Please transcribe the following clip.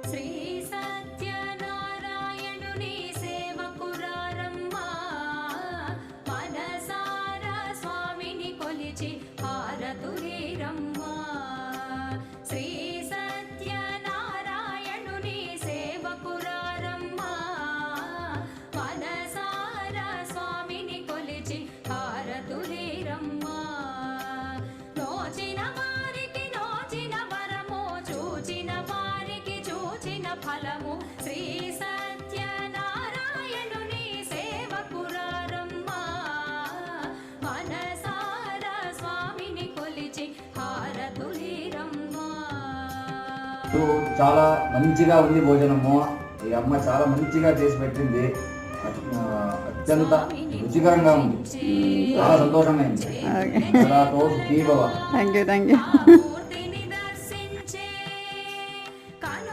శ్రీ సత్యనారాయణుని సేవకురారమ్మా మనసారా స్వామిని కొలిచి హారతులీరమ్మా శ్రీ సత్యనారాయణుని సేవకురారమ్మా మనసారా స్వామిని కొలిచి హారతులీరమ్మా నోచిన వారికి నోచిన వరము చూచిన వారికి చూచిన ఫలము శ్రీ సత్యనారాయణుని సేవకురారమ్మా మనసారా స్వామిని కొలిచి హారతులీరమ్మా. చాలా మంచిగా ఉంది భోజనము. ఈ అమ్మ చాలా మంచిగా చేసి పెట్టింది. అత్యంత రుచికరంగా ఉంది. చాలా సంతోషంగా ఉంది. Thank you